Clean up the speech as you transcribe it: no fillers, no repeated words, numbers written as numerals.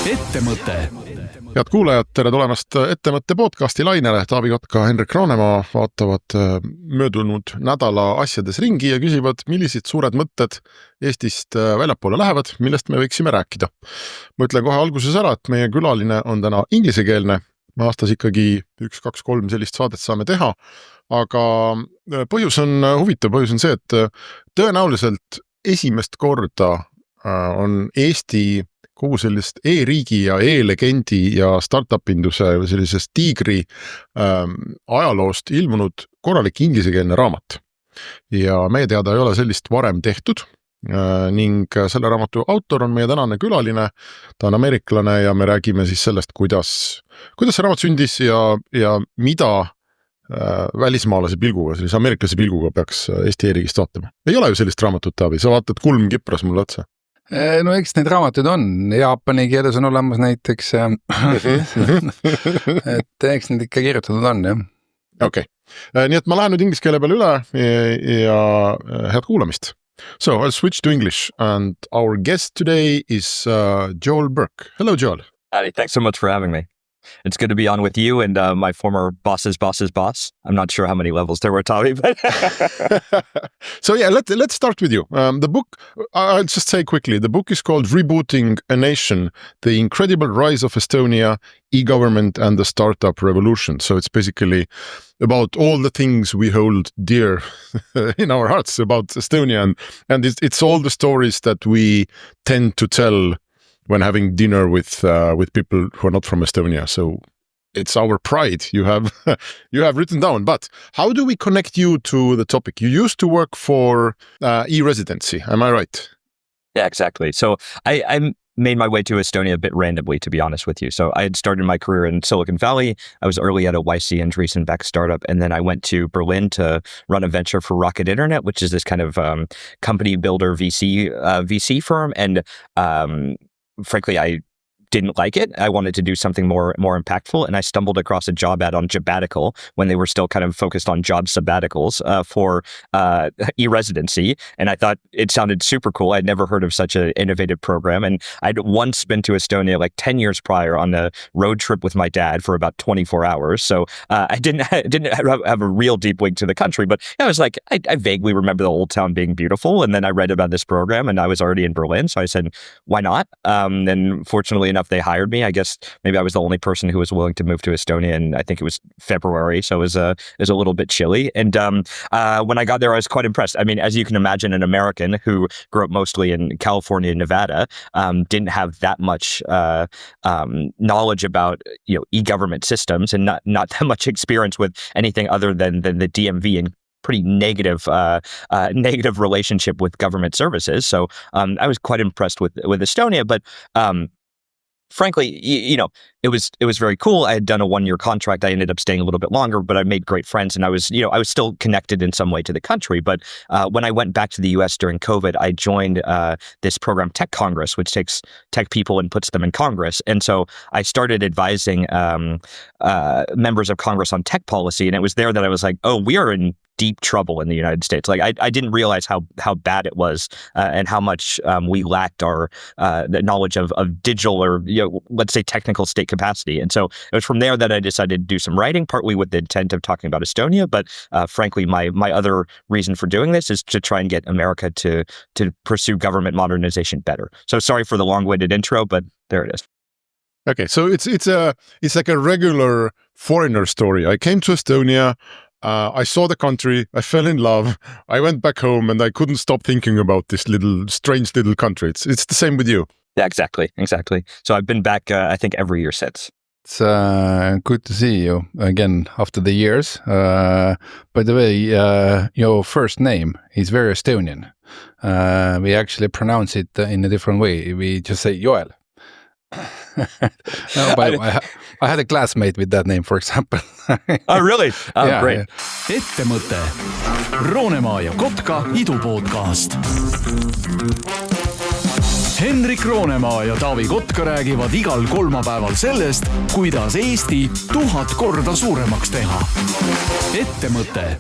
Ettemõte. Head kuulajad, tere tulemast Ettemõtte podcasti lainele. Taavi Kotka, Ameeriklane vaatavad möödunud nädala asjades ringi ja küsivad, millised suured mõtted Eestist väljapoole lähevad, millest me võiksime rääkida. Ma ütlen kohe alguses ära, et meie külaline on täna ingliskeelne. Aastas ikkagi 1, 2, 3 sellist saadet saame teha, aga põhjus on huvitav, põhjus on see, et tõenäoliselt esimest korda on Eesti kogu sellist e-riigi ja e-legendi ja startup-induse sellisest tiigri ajaloost ilmunud korralik ingliskeelne raamat. Ja meie teada ei ole sellist varem tehtud ning selle raamatu autor on meie tänane külaline. Ta on ameeriklane ja me räägime siis sellest, kuidas see raamat sündis ja mida välismaalase pilguga, sellise ameeriklase pilguga peaks Eesti e-riigist vaatama. Ei ole ju sellist raamatut, Taavi, sa vaatad kulm kipras mulle otsa. No eks neid raamatuid on, jaapani keeles on olemas näiteks, et eks neid ikka kirjutatud on, jah. Okei. Nii et ma lähen nüüd inglise keele peale üle ja head kuulamist. So I'll switch to English and our guest today is Joel Burke. Hello, Joel. Howdy, thanks so much for having me. It's good to be on with you and my former boss's boss. I'm not sure how many levels there were, Tommy, but So yeah, let's start with you. The book, I'll just say quickly, the book is called Rebooting a Nation, The Incredible Rise of Estonia, E-Government and the Startup Revolution. So it's basically about all the things we hold dear in our hearts about Estonia. And it's all the stories that we tend to tell when having dinner with people who are not from Estonia. So it's our pride you have written down. But how do we connect you to the topic? You used to work for e-residency, am I right? Yeah, exactly. So I made my way to Estonia a bit randomly, to be honest with you. So I had started my career in Silicon Valley. I was early at a YC Andreessen-backed startup, and then I went to Berlin to run a venture for Rocket Internet, which is this kind of company builder VC firm. And frankly, I didn't like it. I wanted to do something more impactful, and I stumbled across a job ad on Jobbatical when they were still kind of focused on job sabbaticals for e-residency, and I thought it sounded super cool. I'd never heard of such an innovative program, and I'd once been to Estonia like 10 years prior on a road trip with my dad for about 24 hours, so I didn't have a real deep link to the country, but I was like, I vaguely remember the old town being beautiful, and then I read about this program, and I was already in Berlin, so I said, why not? And fortunately enough, they hired me. I guess maybe I was the only person who was willing to move to Estonia, and I think it was February, so it was a little bit chilly. And when I got there, I was quite impressed. I mean, as you can imagine, an American who grew up mostly in California and Nevada didn't have that much knowledge about e-government systems, and not that much experience with anything other than the DMV and pretty negative relationship with government services. So I was quite impressed with Estonia, but frankly, it was very cool. I had done a 1-year contract. I ended up staying a little bit longer, but I made great friends, and I was still connected in some way to the country. But when I went back to the US during COVID, I joined this program, Tech Congress, which takes tech people and puts them in Congress. And so I started advising members of Congress on tech policy, and it was there that I was like, oh, we are in deep trouble in the United States. Like I didn't realize how bad it was and how much we lacked the knowledge of digital or let's say technical state capacity. And so it was from there that I decided to do some writing, partly with the intent of talking about Estonia, but frankly, my other reason for doing this is to try and get America to pursue government modernization better. So sorry for the long-winded intro, but there it is. Okay, so it's like a regular foreigner story. I came to Estonia. I saw the country, I fell in love, I went back home, and I couldn't stop thinking about this strange little country. It's the same with you. Yeah, exactly. So I've been back, I think, every year since. It's good to see you again after the years. By the way, your first name is very Estonian. We actually pronounce it in a different way. We just say Joel. No, but I had a classmate with that name, for example. Oh, really? Oh, yeah, great. Yeah. Ettemõte. Roonemaa ja Kotka idupodcast. Henrik Roonemaa ja Taavi Kotka räägivad igal kolmapäeval sellest, kuidas Eesti 1000 korda suuremaks teha. Ettemõte.